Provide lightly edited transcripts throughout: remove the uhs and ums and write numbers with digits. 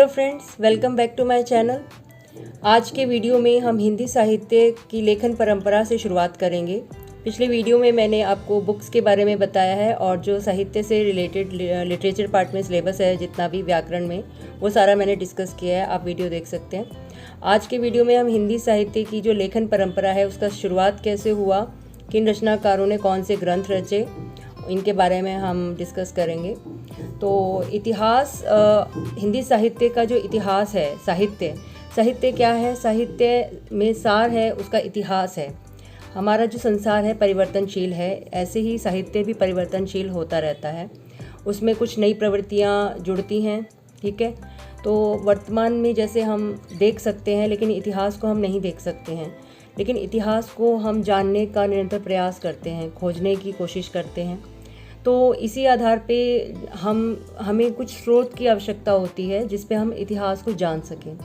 Hello friends, welcome back to my channel. आज के video में हम हिंदी साहित्य की लेखन परंपरा से शुरुआत करेंगे। पिछले वीडियो में मैंने आपको बुक्स के बारे में बताया है और जो साहित्य से रिलेटेड लिटरेचर पार्ट में सिलेबस है, जितना भी व्याकरण में, वो सारा मैंने डिस्कस किया है। आप वीडियो देख सकते हैं। आज के वीडियो में हम हिंदी साहित्य की जो लेखन परंपरा है उसका शुरुआत कैसे हुआ, किन रचनाकारों ने कौन से ग्रंथ रचे, इनके बारे में हम डिस्कस करेंगे। तो इतिहास, हिंदी साहित्य का जो इतिहास है, साहित्य क्या है? साहित्य में सार है, उसका इतिहास है। हमारा जो संसार है परिवर्तनशील है, ऐसे ही साहित्य भी परिवर्तनशील होता रहता है। उसमें कुछ नई प्रवृत्तियाँ जुड़ती हैं, ठीक है। तो वर्तमान में जैसे हम देख सकते हैं, लेकिन इतिहास को हम नहीं देख सकते हैं। लेकिन इतिहास को हम जानने का निरंतर प्रयास करते हैं, खोजने की कोशिश करते हैं। तो इसी आधार पे हमें कुछ स्रोत की आवश्यकता होती है जिस पे हम इतिहास को जान सकें।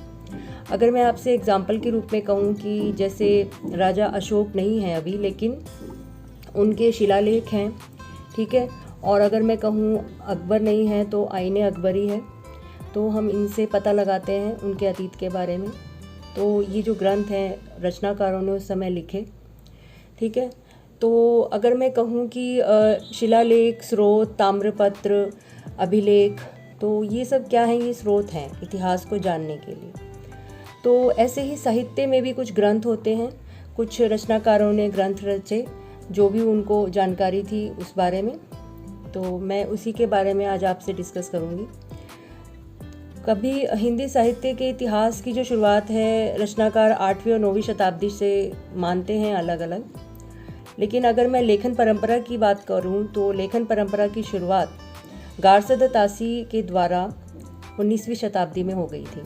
अगर मैं आपसे एग्जाम्पल के रूप में कहूँ कि जैसे राजा अशोक नहीं हैं अभी, लेकिन उनके शिलालेख हैं, ठीक है। और अगर मैं कहूँ अकबर नहीं है तो आईने अकबरी है। तो हम इनसे पता लगाते हैं उनके अतीत के बारे में। तो ये जो ग्रंथ हैं रचनाकारों ने उस समय लिखे, ठीक है। तो अगर मैं कहूँ कि शिलालेख, स्रोत, ताम्रपत्र, अभिलेख, तो ये सब क्या है? ये स्रोत हैं इतिहास को जानने के लिए। तो ऐसे ही साहित्य में भी कुछ ग्रंथ होते हैं। कुछ रचनाकारों ने ग्रंथ रचे, जो भी उनको जानकारी थी उस बारे में। तो मैं उसी के बारे में आज आपसे डिस्कस करूँगी। कभी हिंदी साहित्य के इतिहास की जो शुरुआत है, रचनाकार 8वीं और 9वीं शताब्दी से मानते हैं अलग अलग। लेकिन अगर मैं लेखन परंपरा की बात करूं तो लेखन परंपरा की शुरुआत गारसद तासी के द्वारा 19वीं शताब्दी में हो गई थी।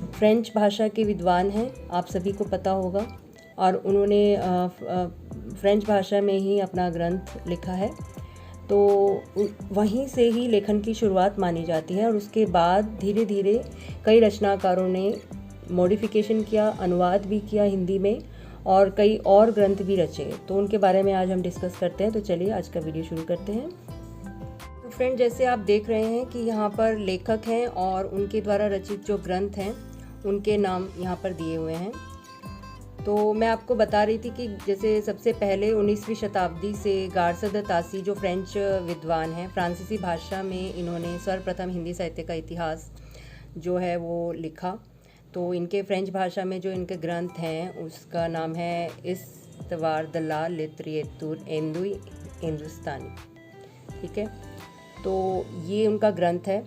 फ्रेंच भाषा के विद्वान हैं, आप सभी को पता होगा, और उन्होंने फ्रेंच भाषा में ही अपना ग्रंथ लिखा है। तो वहीं से ही लेखन की शुरुआत मानी जाती है। और उसके बाद धीरे धीरे कई रचनाकारों ने मॉडिफिकेशन किया, अनुवाद भी किया हिंदी में, और कई और ग्रंथ भी रचे। तो उनके बारे में आज हम डिस्कस करते हैं। तो चलिए आज का वीडियो शुरू करते हैं। तो फ्रेंड, जैसे आप देख रहे हैं कि यहाँ पर लेखक हैं और उनके द्वारा रचित जो ग्रंथ हैं उनके नाम यहाँ पर दिए हुए हैं। तो मैं आपको बता रही थी कि जैसे सबसे पहले 19वीं शताब्दी से गारसद तासी जो फ्रेंच विद्वान हैं, फ्रांसीसी भाषा में इन्होंने सर्वप्रथम हिंदी साहित्य का इतिहास जो है वो लिखा। तो इनके फ्रेंच भाषा में जो इनके ग्रंथ हैं उसका नाम है इस्तवार द ला लिटरेतुर एंदुई हिंदुस्तानी, ठीक है। तो ये उनका ग्रंथ है।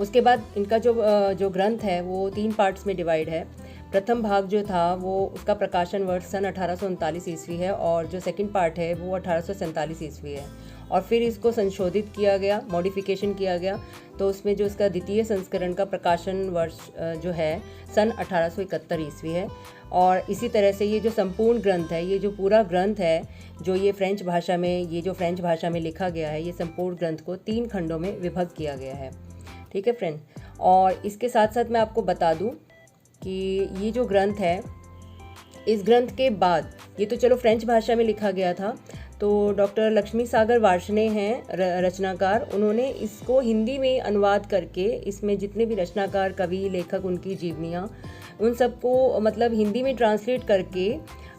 उसके बाद इनका जो ग्रंथ है वो 3 पार्ट्स में डिवाइड है। प्रथम भाग जो था वो उसका प्रकाशन वर्ष सन 1839 ईस्वी है, और जो सेकंड पार्ट है वो 1847 ईस्वी है। और फिर इसको संशोधित किया गया, मॉडिफिकेशन किया गया। तो उसमें जो इसका द्वितीय संस्करण का प्रकाशन वर्ष जो है सन 1871 ईस्वी है। और इसी तरह से ये जो संपूर्ण ग्रंथ है, ये जो पूरा ग्रंथ है, जो ये फ्रेंच भाषा में लिखा गया है, ये संपूर्ण ग्रंथ को 3 खंडों में विभक्त किया गया है, ठीक है फ्रेंड। और इसके साथ साथ मैं आपको बता दूं कि ये जो ग्रंथ है, इस ग्रंथ के बाद, ये तो चलो फ्रेंच भाषा में लिखा गया था, तो डॉक्टर लक्ष्मी सागर वार्ष्णेय हैं रचनाकार, उन्होंने इसको हिंदी में अनुवाद करके इसमें जितने भी रचनाकार, कवि, लेखक, उनकी जीवनियाँ, उन सबको मतलब हिंदी में ट्रांसलेट करके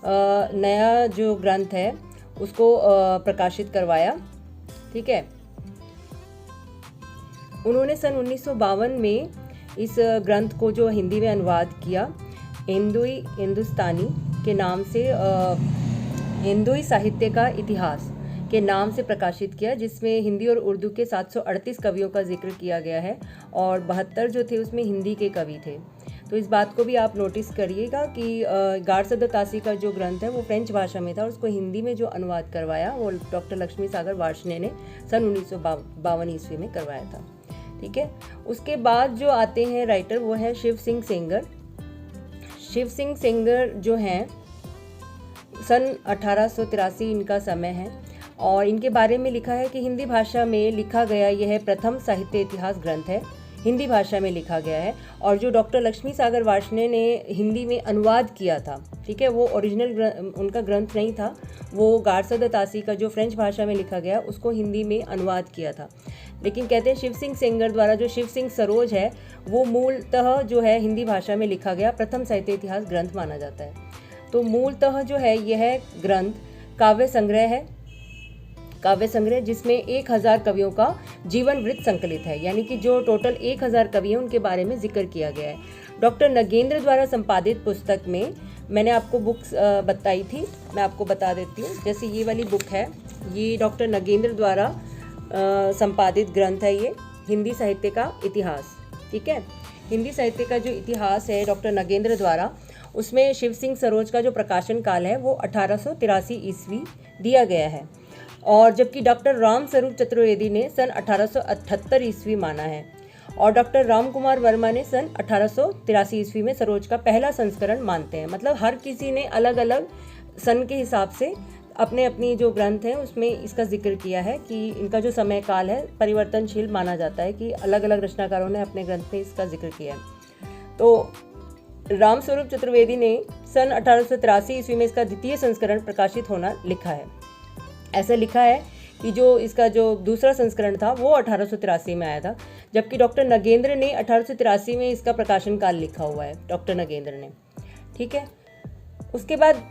नया जो ग्रंथ है उसको प्रकाशित करवाया, ठीक है। उन्होंने सन 1952 में इस ग्रंथ को जो हिंदी में अनुवाद किया, एंदुई हिंदुस्तानी के नाम से, हिंदुई साहित्य का इतिहास के नाम से प्रकाशित किया, जिसमें हिंदी और उर्दू के 738 कवियों का जिक्र किया गया है, और 72 जो थे उसमें हिंदी के कवि थे। तो इस बात को भी आप नोटिस करिएगा कि गारसद तासी का जो ग्रंथ है वो फ्रेंच भाषा में था, और उसको हिंदी में जो अनुवाद करवाया वो डॉक्टर लक्ष्मी सागर वार्ष्णेय ने सन 1952 ईस्वी में करवाया था, ठीक है। उसके बाद जो आते हैं राइटर, वो है शिव सिंह सेंगर। शिव सिंह सेंगर जो हैं सन 1883 इनका समय है, और इनके बारे में लिखा है कि हिंदी भाषा में लिखा गया यह प्रथम साहित्य इतिहास ग्रंथ है। हिंदी भाषा में लिखा गया है। और जो डॉक्टर लक्ष्मी सागर वार्ष्णेय ने हिंदी में अनुवाद किया था, ठीक है, वो ओरिजिनल उनका ग्रंथ नहीं था, वो गारसा द तासी का जो फ्रेंच भाषा में लिखा गया उसको हिंदी में अनुवाद किया था। लेकिन कहते हैं शिव सिंह सेंगर द्वारा जो शिव सिंह सरोज है वो मूलतः जो है हिंदी भाषा में लिखा गया प्रथम साहित्य इतिहास ग्रंथ माना जाता है। तो मूलतः जो है यह ग्रंथ काव्य संग्रह जिसमें 1000 कवियों का जीवन वृत्त संकलित है, यानी कि जो टोटल 1000 कवि हैं उनके बारे में जिक्र किया गया है। डॉक्टर नगेंद्र द्वारा संपादित पुस्तक में मैंने आपको बुक्स बताई थी, मैं आपको बता देती हूँ। जैसे ये वाली बुक है, ये डॉक्टर नगेंद्र द्वारा संपादित ग्रंथ है, ये हिंदी साहित्य का इतिहास, ठीक है। हिंदी साहित्य का जो इतिहास है डॉक्टर नगेंद्र द्वारा, उसमें शिव सिंह सरोज का जो प्रकाशन काल है वो 1883 ईस्वी दिया गया है, और जबकि डॉक्टर राम स्वरूप चतुर्वेदी ने सन 1878 ईस्वी माना है, और डॉक्टर राम कुमार वर्मा ने सन 1883 ईस्वी में सरोज का पहला संस्करण मानते हैं। मतलब हर किसी ने अलग अलग सन के हिसाब से अपने अपनी जो ग्रंथ हैं उसमें इसका जिक्र किया है कि इनका जो समय काल है परिवर्तनशील माना जाता है, कि अलग अलग रचनाकारों ने अपने ग्रंथ में इसका जिक्र किया है। तो रामस्वरूप चतुर्वेदी ने सन 1883 ईस्वी में इसका द्वितीय संस्करण प्रकाशित होना लिखा है। ऐसा लिखा है कि जो इसका जो दूसरा संस्करण था वो 1883 में आया था, जबकि डॉक्टर नगेंद्र ने 1883 में इसका प्रकाशन काल लिखा हुआ है, डॉक्टर नगेंद्र ने, ठीक है। उसके बाद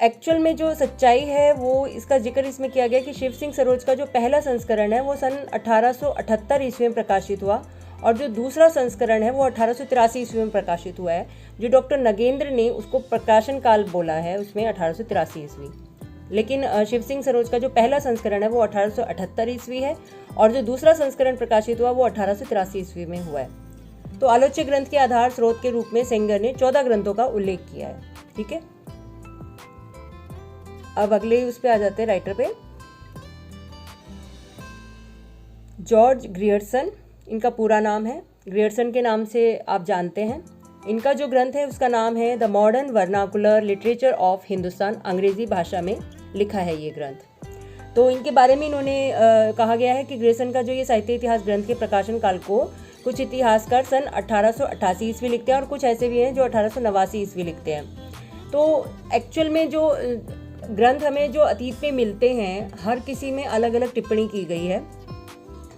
एक्चुअल में जो सच्चाई है वो इसका जिक्र इसमें किया गया कि शिव सिंह सरोज का जो पहला संस्करण है वो सन 1878 ईस्वी में प्रकाशित हुआ, और जो दूसरा संस्करण है वो 1883 ईस्वी में प्रकाशित हुआ है। जो डॉक्टर नगेंद्र ने उसको प्रकाशन काल बोला है उसमें 1883 ईस्वी, लेकिन शिव सिंह सरोज का जो पहला संस्करण है वो 1878 ईस्वी है, और जो दूसरा संस्करण प्रकाशित हुआ वो 1883 ईस्वी में हुआ है। तो आलोच्य ग्रंथ के आधार स्रोत के रूप में सेंगर ने 14 ग्रंथों का उल्लेख किया है, ठीक है। अब अगले उस पे आ जाते हैं राइटर पे, जॉर्ज ग्रियर्सन इनका पूरा नाम है। ग्रियर्सन के नाम से आप जानते हैं। इनका जो ग्रंथ है उसका नाम है the modern vernacular literature of Hindustan, अंग्रेजी भाषा में लिखा है ये ग्रंथ। तो इनके बारे में इन्होंने कहा गया है कि ग्रियर्सन का जो ये साहित्य इतिहास ग्रंथ के प्रकाशन काल को कुछ इतिहासकार सन 1888 ईस्वी लिखते हैं, और कुछ ऐसे भी हैं जो 1889 ईस्वी लिखते हैं। तो एक्चुअल में जो ग्रंथ हमें जो अतीत में मिलते हैं हर किसी में अलग अलग टिप्पणी की गई है।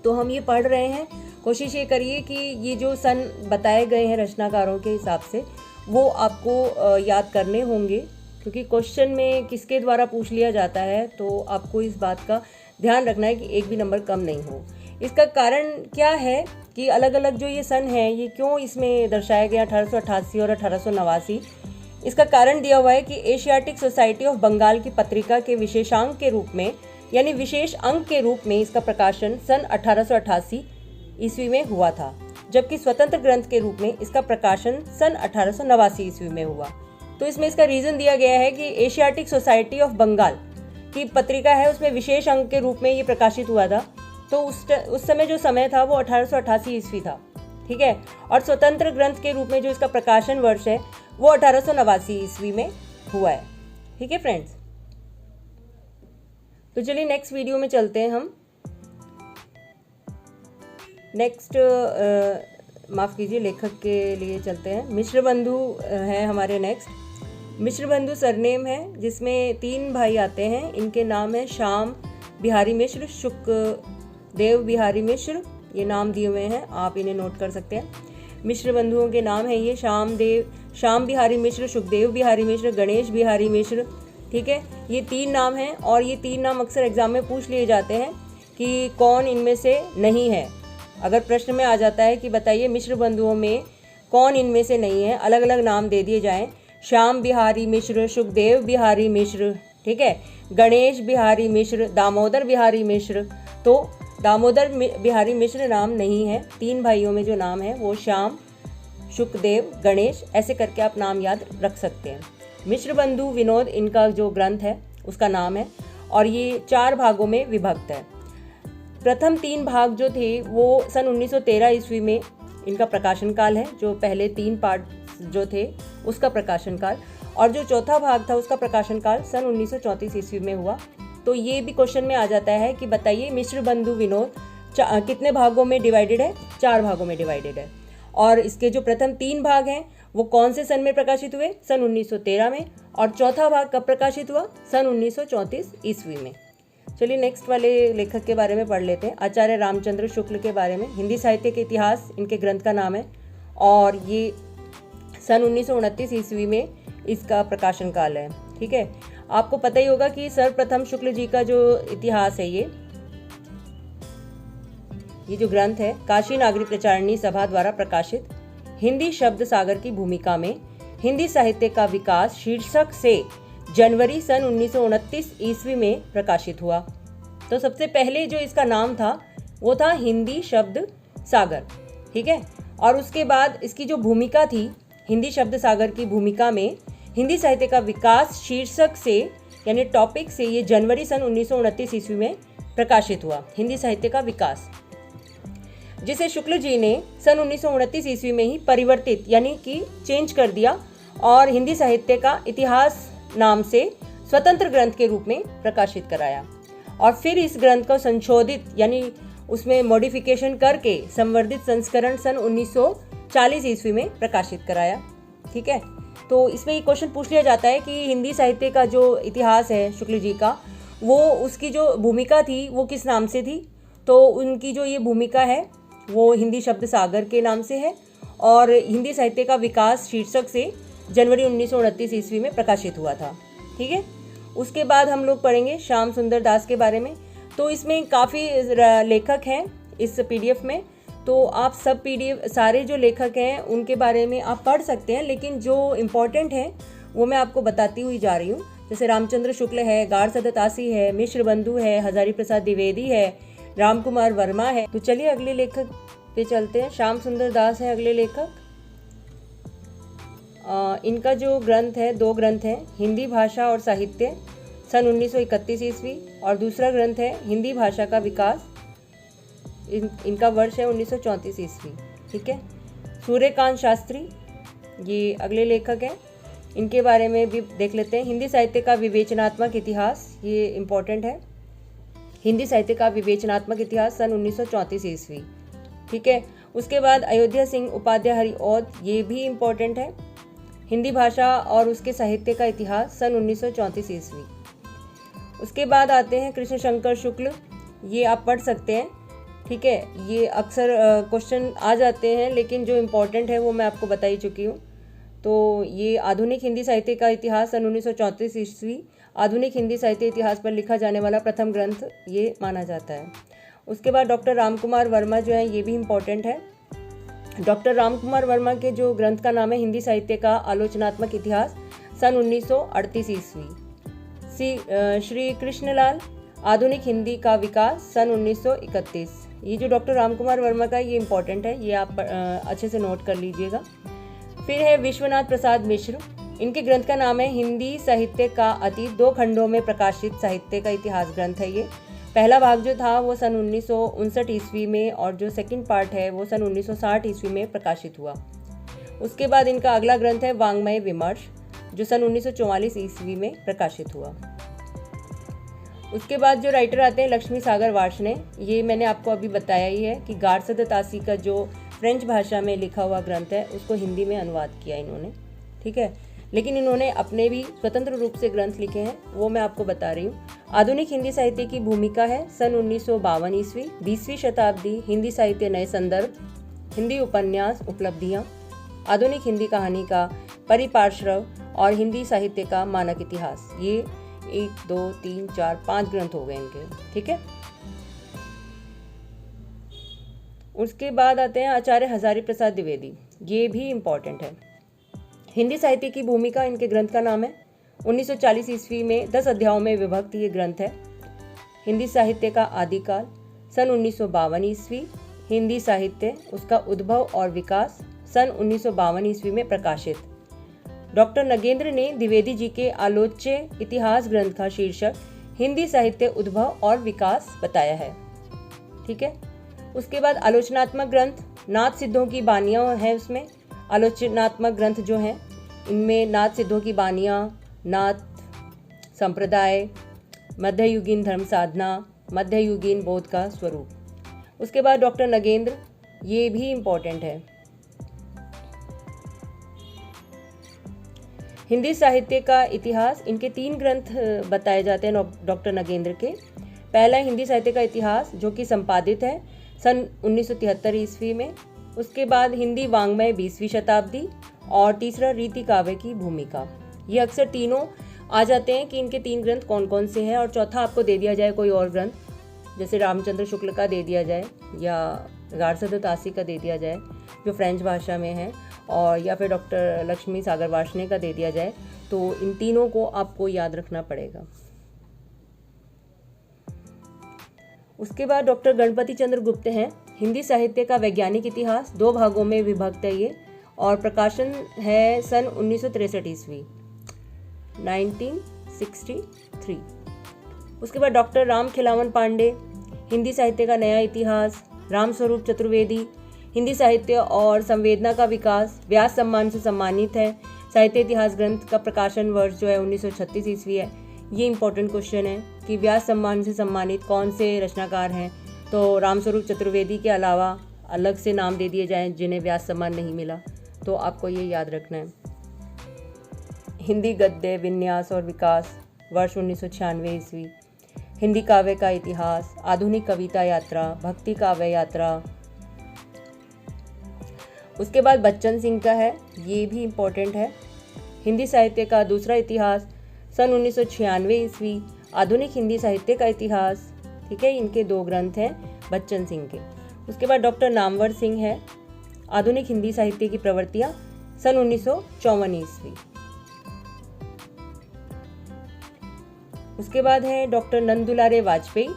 तो हम ये पढ़ रहे हैं, कोशिश ये करिए कि ये जो सन बताए गए हैं रचनाकारों के हिसाब से वो आपको याद करने होंगे, क्योंकि क्वेश्चन में किसके द्वारा पूछ लिया जाता है तो आपको इस बात का ध्यान रखना है कि एक भी नंबर कम नहीं हो। इसका कारण क्या है कि अलग अलग जो ये सन है ये क्यों इसमें दर्शाया गया 1888 और 1889। इसका कारण दिया हुआ है कि एशियाटिक सोसाइटी ऑफ बंगाल की पत्रिका के विशेषांक के रूप में, यानी विशेष अंक के रूप में इसका प्रकाशन सन 1888 ईस्वी में हुआ था, जबकि स्वतंत्र ग्रंथ के रूप में इसका प्रकाशन सन 1889 ईस्वी में हुआ। तो इसमें इसका रीज़न दिया गया है कि एशियाटिक सोसाइटी ऑफ बंगाल की पत्रिका है उसमें विशेष अंक के रूप में ये प्रकाशित हुआ था। तो उस समय जो समय था वो 1888 ईस्वी था, ठीक है। और स्वतंत्र ग्रंथ के रूप में जो इसका प्रकाशन वर्ष है वो 1889 ईस्वी में हुआ है, ठीक है फ्रेंड्स। तो चलिए नेक्स्ट वीडियो में चलते हैं हम। नेक्स्ट माफ़ कीजिए, लेखक के लिए चलते हैं। मिश्र बंधु हैं हमारे नेक्स्ट। मिश्र बंधु सरनेम है जिसमें 3 भाई आते हैं। इनके नाम है श्याम बिहारी मिश्र, सुखदेव बिहारी मिश्र, ये नाम दिए हुए हैं, आप इन्हें नोट कर सकते हैं। मिश्र बंधुओं के नाम है ये श्याम बिहारी मिश्र, सुखदेव बिहारी मिश्र, गणेश बिहारी मिश्र, ठीक है। ये 3 नाम हैं, और ये 3 नाम अक्सर एग्जाम में पूछ लिए जाते हैं कि कौन इनमें से नहीं है। अगर प्रश्न में आ जाता है कि बताइए मिश्र बंधुओं में कौन इनमें से नहीं है, अलग अलग नाम दे दिए जाएं, श्याम बिहारी मिश्र, सुखदेव बिहारी मिश्र, ठीक है, गणेश बिहारी मिश्र, दामोदर बिहारी मिश्र, तो दामोदर बिहारी मिश्र नाम नहीं है। 3 भाइयों में जो नाम है वो श्याम, सुखदेव, गणेश, ऐसे करके आप नाम याद रख सकते हैं। मिश्र बंधु विनोद इनका जो ग्रंथ है उसका नाम है, और ये 4 भागों में विभक्त है। प्रथम 3 भाग जो थे वो सन 1913 ईस्वी में इनका प्रकाशन काल है, जो पहले 3 पार्ट जो थे उसका प्रकाशन काल, और जो चौथा भाग था उसका प्रकाशन काल सन 1934 ईस्वी में हुआ। तो ये भी क्वेश्चन में आ जाता है कि बताइए मिश्र बंधु विनोद कितने भागों में डिवाइडेड है? 4 भागों में डिवाइडेड है। और इसके जो प्रथम 3 भाग हैं वो कौन से सन में प्रकाशित हुए? सन 1913 में। और चौथा भाग कब प्रकाशित हुआ? सन 1934 ईस्वी में। चलिए नेक्स्ट वाले लेखक के बारे में पढ़ लेते हैं। आचार्य रामचंद्र शुक्ल के बारे में, हिंदी साहित्य के इतिहास इनके ग्रंथ का नाम है और ये सन 1929 ईस्वी में इसका प्रकाशन काल है। ठीक है, आपको पता ही होगा कि सर्वप्रथम शुक्ल जी का जो इतिहास है ये जो ग्रंथ है काशी नागरी प्रचारणी सभा द्वारा प्रकाशित हिंदी शब्द सागर की भूमिका में हिंदी साहित्य का विकास शीर्षक से जनवरी सन 1929 ईस्वी में प्रकाशित हुआ। तो सबसे पहले जो इसका नाम था वो था हिंदी शब्द सागर। ठीक है, और उसके बाद इसकी जो भूमिका थी हिंदी शब्द सागर की भूमिका में हिंदी साहित्य का विकास शीर्षक से यानी टॉपिक से ये जनवरी सन 1929 ईस्वी में प्रकाशित हुआ। हिंदी साहित्य का विकास, जिसे शुक्ल जी ने सन 1929 ईस्वी में ही परिवर्तित यानी कि चेंज कर दिया और हिंदी साहित्य का इतिहास नाम से स्वतंत्र ग्रंथ के रूप में प्रकाशित कराया। और फिर इस ग्रंथ को संशोधित यानी उसमें मॉडिफिकेशन करके संवर्धित संस्करण सन 1940 ईस्वी में प्रकाशित कराया। ठीक है, तो इसमें ये क्वेश्चन पूछ लिया जाता है कि हिंदी साहित्य का जो इतिहास है शुक्ल जी का, वो उसकी जो भूमिका थी वो किस नाम से थी? तो उनकी जो ये भूमिका है वो हिंदी शब्द सागर के नाम से है और हिंदी साहित्य का विकास शीर्षक से जनवरी 1929 ईस्वी में प्रकाशित हुआ था। ठीक है, उसके बाद हम लोग पढ़ेंगे श्याम सुंदर दास के बारे में। तो इसमें काफ़ी लेखक हैं इस पीडीएफ में, तो आप सब पीडीएफ सारे जो लेखक हैं उनके बारे में आप पढ़ सकते हैं, लेकिन जो इम्पोर्टेंट है वो मैं आपको बताती हुई जा रही हूँ। जैसे रामचंद्र शुक्ल है, गाड़ सदतासी है, मिश्र बंधु है, हजारी प्रसाद द्विवेदी है, राम कुमार वर्मा है। तो चलिए अगले लेखक पे चलते हैं। श्याम सुंदर दास है अगले लेखक। इनका जो ग्रंथ है, 2 ग्रंथ हैं, हिंदी भाषा और साहित्य सन 1931 ईस्वी और दूसरा ग्रंथ है हिंदी भाषा का विकास। इनका वर्ष है 1934 ईस्वी। ठीक है, सूर्यकांत शास्त्री ये अगले लेखक हैं, इनके बारे में भी देख लेते हैं। हिंदी साहित्य का विवेचनात्मक इतिहास, ये इम्पोर्टेंट है। हिंदी साहित्य का विवेचनात्मक इतिहास सन 1934 ईस्वी। ठीक है, उसके बाद अयोध्या सिंह उपाध्याय हरिऔध, ये भी इम्पोर्टेंट है। हिंदी भाषा और उसके साहित्य का इतिहास सन 1934 ईस्वी। उसके बाद आते हैं कृष्ण शंकर शुक्ल, ये आप पढ़ सकते हैं। ठीक है, ये अक्सर क्वेश्चन आ जाते हैं लेकिन जो इम्पोर्टेंट है वो मैं आपको बता ही चुकी हूँ। तो ये आधुनिक हिंदी साहित्य का इतिहास सन 1934 ईस्वी आधुनिक हिंदी साहित्य इतिहास पर लिखा जाने वाला प्रथम ग्रंथ ये माना जाता है। उसके बाद डॉक्टर राम कुमार वर्मा जो है ये भी इम्पोर्टेंट है। डॉक्टर राम कुमार वर्मा के जो ग्रंथ का नाम है हिंदी साहित्य का आलोचनात्मक इतिहास सन 1938 ईस्वी। श्री कृष्णलाल आधुनिक हिंदी का विकास सन 1931। ये जो डॉक्टर राम कुमार वर्मा का ये इम्पोर्टेंट है, ये आप अच्छे से नोट कर लीजिएगा। फिर है विश्वनाथ प्रसाद मिश्र, इनके ग्रंथ का नाम है हिंदी साहित्य का अतीत, 2 खंडों में प्रकाशित साहित्य का इतिहास ग्रंथ है ये। पहला भाग जो था वो सन 1959 ईस्वी में और जो सेकंड पार्ट है वो सन 1960 ईस्वी में प्रकाशित हुआ। उसके बाद इनका अगला ग्रंथ है वाङ्मय विमर्श, जो सन 1944 ईस्वी में प्रकाशित हुआ। उसके बाद जो राइटर आते हैं लक्ष्मी सागर वार्ष्णेय, ये मैंने आपको अभी बताया ही है कि गाड़ सदतासी का जो फ्रेंच भाषा में लिखा हुआ ग्रंथ है उसको हिंदी में अनुवाद किया इन्होंने। ठीक है, लेकिन इन्होंने अपने भी स्वतंत्र रूप से ग्रंथ लिखे हैं, वो मैं आपको बता रही हूँ। आधुनिक हिंदी साहित्य की भूमिका है सन 1952 ईस्वी। 20वीं शताब्दी हिंदी साहित्य नए संदर्भ, हिंदी उपन्यास उपलब्धियाँ, आधुनिक हिंदी कहानी का परिपार्श्व और हिंदी साहित्य का मानक इतिहास। ये 1 2 3 4 5 ग्रंथ हो गए इनके। ठीक है, उसके बाद आते हैं आचार्य हजारी प्रसाद द्विवेदी, ये भी इम्पोर्टेंट है। हिंदी साहित्य की भूमिका, इनके ग्रंथ का नाम है 1940 ईस्वी में 10 अध्यायों में विभक्त ये ग्रंथ है। हिंदी साहित्य का आदिकाल सन 1952 ईस्वी। हिंदी साहित्य उसका उद्भव और विकास सन 1952 ईस्वी में प्रकाशित। डॉक्टर नगेंद्र ने द्विवेदी जी के आलोच्य इतिहास ग्रंथ का शीर्षक हिंदी साहित्य उद्भव और विकास बताया है। ठीक है, उसके बाद आलोचनात्मक ग्रंथ, नाथ सिद्धों की बानियाँ हैं उसमें। आलोचनात्मक ग्रंथ जो हैं इनमें नाथ सिद्धों की बानियाँ, नाथ संप्रदाय, मध्ययुगीन धर्म साधना, मध्ययुगीन बोध का स्वरूप। उसके बाद डॉक्टर नगेंद्र, ये भी इम्पोर्टेंट है। हिंदी साहित्य का इतिहास, इनके 3 ग्रंथ बताए जाते हैं डॉक्टर नगेंद्र के। पहला हिंदी साहित्य का इतिहास, जो कि संपादित है सन 1973 ईस्वी में। उसके बाद हिंदी वाङ्मय 20वीं शताब्दी, और तीसरा रीति काव्य की भूमिका। ये अक्सर तीनों आ जाते हैं कि इनके 3 ग्रंथ कौन कौन से हैं, और चौथा आपको दे दिया जाए कोई और ग्रंथ, जैसे रामचंद्र शुक्ल का दे दिया जाए या गारसद तासी का दे दिया जाए जो फ्रेंच भाषा में है, और या फिर डॉक्टर लक्ष्मी सागर वार्ष्णेय का दे दिया जाए। तो इन तीनों को आपको याद रखना पड़ेगा। उसके बाद डॉक्टर गणपति चंद्र गुप्त हैं। हिंदी साहित्य का वैज्ञानिक इतिहास 2 भागों में विभक्त है ये, और प्रकाशन है सन 1963 ईस्वी 1963। उसके बाद डॉक्टर राम खिलावन पांडे, हिंदी साहित्य का नया इतिहास। राम स्वरूप चतुर्वेदी, हिंदी साहित्य और संवेदना का विकास, व्यास सम्मान से सम्मानित है। साहित्य इतिहास ग्रंथ का प्रकाशन वर्ष जो है 1936 ईस्वी है। ये इंपॉर्टेंट क्वेश्चन है कि व्यास सम्मान से सम्मानित कौन से रचनाकार हैं। तो रामस्वरूप चतुर्वेदी के अलावा अलग से नाम दे दिए जाएं जिन्हें व्यास सम्मान नहीं मिला, तो आपको ये याद रखना है। हिंदी गद्य विन्यास और विकास वर्ष 1996 ईस्वी। हिंदी काव्य का इतिहास, आधुनिक कविता यात्रा, भक्ति काव्य यात्रा। उसके बाद बच्चन सिंह का है, ये भी इम्पोर्टेंट है। हिंदी साहित्य का दूसरा इतिहास सन 1996 ईस्वी, आधुनिक हिंदी साहित्य का इतिहास। ठीक है, इनके 2 ग्रंथ हैं बच्चन सिंह के। उसके बाद डॉक्टर नामवर सिंह है, आधुनिक हिंदी साहित्य की प्रवृत्तियाँ सन 1954 ईस्वी। उसके बाद है डॉक्टर नंदुलारे वाजपेयी,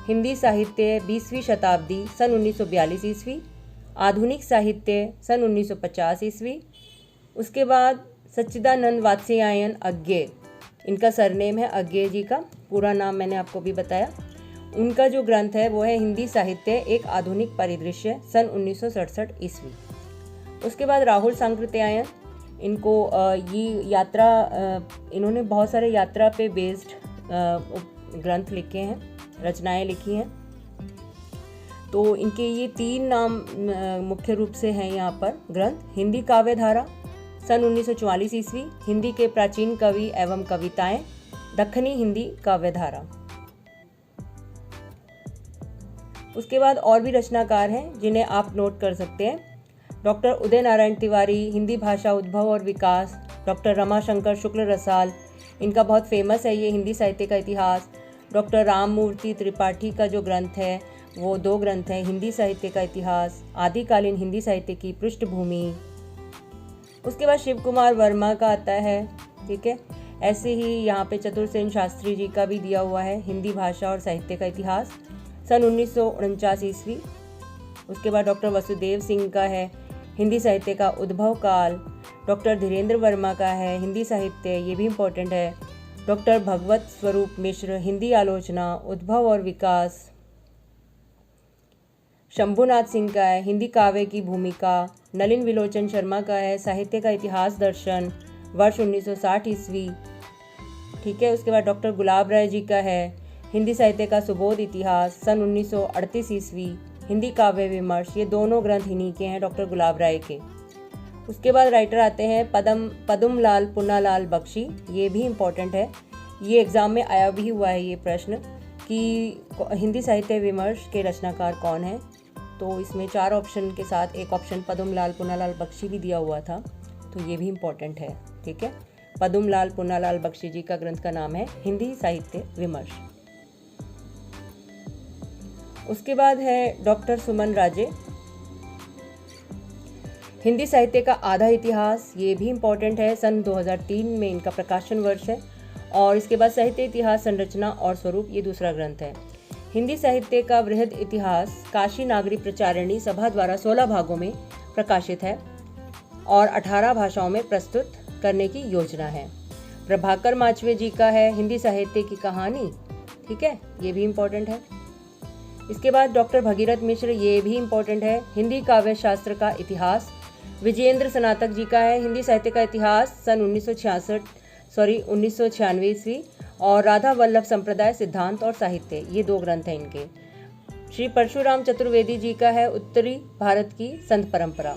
हिंदी साहित्य 20वीं शताब्दी सन 1942 ईस्वी, आधुनिक साहित्य सन 1950 ईस्वी। उसके बाद सच्चिदानंद वात्स्यायन अज्ञे, इनका सरनेम है अज्ञे जी का, पूरा नाम मैंने आपको भी बताया। उनका जो ग्रंथ है वो है हिंदी साहित्य एक आधुनिक परिदृश्य सन 1967 ईस्वी। उसके बाद राहुल सांकृत्यायन, इनको ये यात्रा, इन्होंने बहुत सारे यात्रा पे बेस्ड ग्रंथ लिखे हैं, रचनाएं लिखी हैं। तो इनके ये 3 नाम मुख्य रूप से हैं यहाँ पर ग्रंथ। हिंदी काव्य धारा सन 1944 ईस्वी, हिंदी के प्राचीन कवि एवं कविताएं, दक्खनी हिंदी काव्य धारा। उसके बाद और भी रचनाकार हैं जिन्हें आप नोट कर सकते हैं। डॉक्टर उदय नारायण तिवारी, हिंदी भाषा उद्भव और विकास। डॉक्टर रमाशंकर शुक्ल रसाल, इनका बहुत फेमस है ये हिंदी साहित्य का इतिहास। डॉक्टर राममूर्ति त्रिपाठी का जो ग्रंथ है वो 2 ग्रंथ हैं, हिंदी साहित्य का इतिहास, आदिकालीन हिंदी साहित्य की पृष्ठभूमि। उसके बाद शिव कुमार वर्मा का आता है। ठीक है, ऐसे ही यहाँ पे चतुर्सेन शास्त्री जी का भी दिया हुआ है, हिंदी भाषा और साहित्य का इतिहास सन 1949 ईस्वी। उसके बाद डॉक्टर वसुदेव सिंह का है, हिंदी साहित्य का उद्भव काल। डॉक्टर धीरेन्द्र वर्मा का है, हिंदी साहित्य, ये भी इम्पोर्टेंट है। डॉक्टर भगवत स्वरूप मिश्र, हिंदी आलोचना, उद्भव और विकास। शंभुनाथ सिंह का है, हिंदी काव्य की भूमिका। नलिन विलोचन शर्मा का है, साहित्य का इतिहास दर्शन वर्ष 1960 ईस्वी। ठीक है, उसके बाद डॉक्टर गुलाब राय जी का है, हिंदी साहित्य का सुबोध इतिहास सन 1938 ईस्वी। हिंदी काव्य विमर्श, ये दोनों ग्रंथ इन्हीं के हैं, डॉक्टर गुलाब राय के। उसके बाद राइटर आते हैं पदम लाल पुन्नालाल बख्शी, ये भी इम्पोर्टेंट है। ये एग्ज़ाम में आया भी हुआ है ये प्रश्न कि हिंदी साहित्य विमर्श के रचनाकार कौन है। तो इसमें 4 ऑप्शन के साथ एक ऑप्शन पदम लाल पुन्नालाल बख्शी भी दिया हुआ था, तो ये भी इम्पोर्टेंट है। ठीक है, पदम लाल पुन्नालाल बख्शी जी का ग्रंथ का नाम है हिंदी साहित्य विमर्श। उसके बाद है डॉक्टर सुमन राजे, हिंदी साहित्य का आधा इतिहास, ये भी इम्पोर्टेंट है, सन 2003 में इनका प्रकाशन वर्ष है। और इसके बाद साहित्य इतिहास संरचना और स्वरूप, ये दूसरा ग्रंथ है। हिंदी साहित्य का वृहद इतिहास काशी नागरी प्रचारिणी सभा द्वारा 16 भागों में प्रकाशित है और 18 भाषाओं में प्रस्तुत करने की योजना है। प्रभाकर माचवे जी का है, हिंदी साहित्य की कहानी। ठीक है, ये भी इम्पोर्टेंट है। इसके बाद डॉक्टर भगीरथ मिश्र, ये भी इम्पोर्टेंट है, हिंदी काव्य शास्त्र का इतिहास। विजेंद्र स्नातक जी का है, हिंदी साहित्य का इतिहास सन 1996 ईस्वी। और राधा वल्लभ संप्रदाय सिद्धांत और साहित्य, ये 2 ग्रंथ हैं इनके। श्री परशुराम चतुर्वेदी जी का है उत्तरी भारत की संत परंपरा।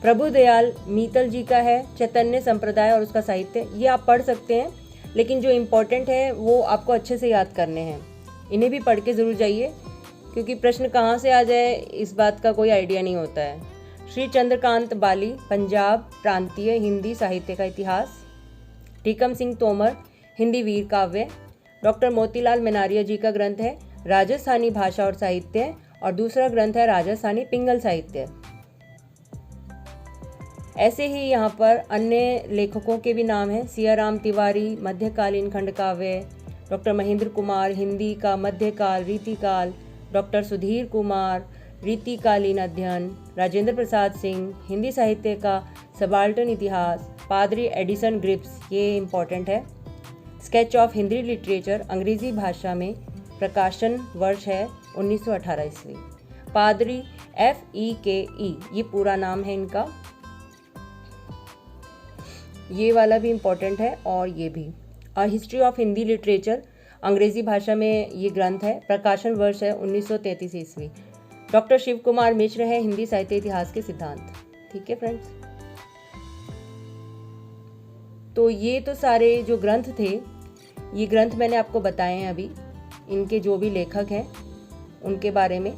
प्रभुदयाल मीतल जी का है चैतन्य संप्रदाय और उसका साहित्य। ये आप पढ़ सकते हैं, लेकिन जो इम्पोर्टेंट है वो आपको अच्छे से याद करने हैं। इन्हें भी पढ़ के ज़रूर जाइए, क्योंकि प्रश्न कहाँ से आ जाए इस बात का कोई आइडिया नहीं होता है। श्री चंद्रकांत बाली, पंजाब प्रांतीय हिंदी साहित्य का इतिहास। टीकम सिंह तोमर, हिंदी वीर काव्य। डॉक्टर मोतीलाल मेनारिया जी का ग्रंथ है राजस्थानी भाषा और साहित्य, और दूसरा ग्रंथ है राजस्थानी पिंगल साहित्य। ऐसे ही यहाँ पर अन्य लेखकों के भी नाम हैं। सियाराम तिवारी, मध्यकालीन खंड काव्य। डॉक्टर महेंद्र कुमार, हिंदी का मध्यकाल रीतिकाल। डॉक्टर सुधीर कुमार, रीतिकालीन अध्ययन। राजेंद्र प्रसाद सिंह, हिंदी साहित्य का सबाल्टर्न इतिहास। पादरी एडिसन ग्रिप्स, ये इम्पॉर्टेंट है। स्केच ऑफ हिंदी लिटरेचर, अंग्रेजी भाषा में, प्रकाशन वर्ष है 1918 ईस्वी। पादरी FEKE, ये पूरा नाम है इनका। ये वाला भी इम्पॉर्टेंट है, और ये भी। हिस्ट्री ऑफ हिंदी लिटरेचर, अंग्रेजी भाषा में ये ग्रंथ है, प्रकाशन वर्ष है 1933 ईस्वी। डॉक्टर शिव कुमार मिश्र है, हिंदी साहित्य इतिहास के सिद्धांत। ठीक है फ्रेंड्स, तो ये तो सारे जो ग्रंथ थे, ये ग्रंथ मैंने आपको बताए हैं अभी। इनके जो भी लेखक हैं उनके बारे में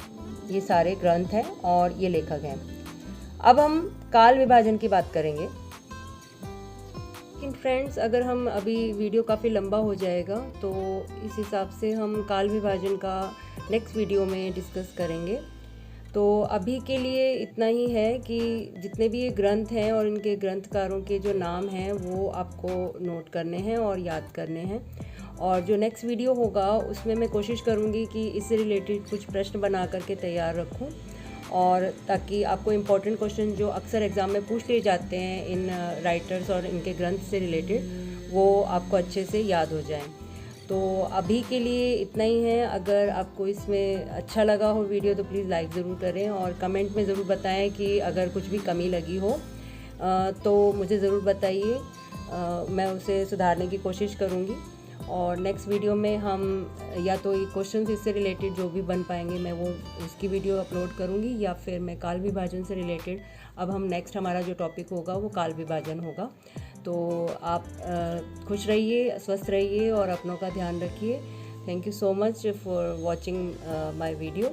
ये सारे ग्रंथ हैं और ये लेखक हैं। अब हम काल विभाजन की बात करेंगे। लेकिन फ्रेंड्स, अगर हम अभी वीडियो काफ़ी लंबा हो जाएगा, तो इस हिसाब से हम काल विभाजन का नेक्स्ट वीडियो में डिस्कस करेंगे। तो अभी के लिए इतना ही है कि जितने भी ये ग्रंथ हैं और इनके ग्रंथकारों के जो नाम हैं वो आपको नोट करने हैं और याद करने हैं। और जो नेक्स्ट वीडियो होगा उसमें मैं कोशिश करूँगी कि इससे रिलेटेड कुछ प्रश्न बना करके तैयार रखूँ, और ताकि आपको इम्पोर्टेंट क्वेश्चन जो अक्सर एग्ज़ाम में पूछ लिए जाते हैं इन राइटर्स और इनके ग्रंथ से रिलेटेड, वो आपको अच्छे से याद हो जाएं। तो अभी के लिए इतना ही है। अगर आपको इसमें अच्छा लगा हो वीडियो तो प्लीज़ लाइक ज़रूर करें, और कमेंट में ज़रूर बताएं कि अगर कुछ भी कमी लगी हो तो मुझे ज़रूर बताइए, मैं उसे सुधारने की कोशिश करूँगी। और नेक्स्ट वीडियो में हम या तो ये क्वेश्चन इससे रिलेटेड जो भी बन पाएंगे मैं वो उसकी वीडियो अपलोड करूँगी, या फिर मैं काल विभाजन से रिलेटेड, अब हम नेक्स्ट हमारा जो टॉपिक होगा वो काल विभाजन होगा। तो आप खुश रहिए, स्वस्थ रहिए और अपनों का ध्यान रखिए। Thank you so much for watching my video.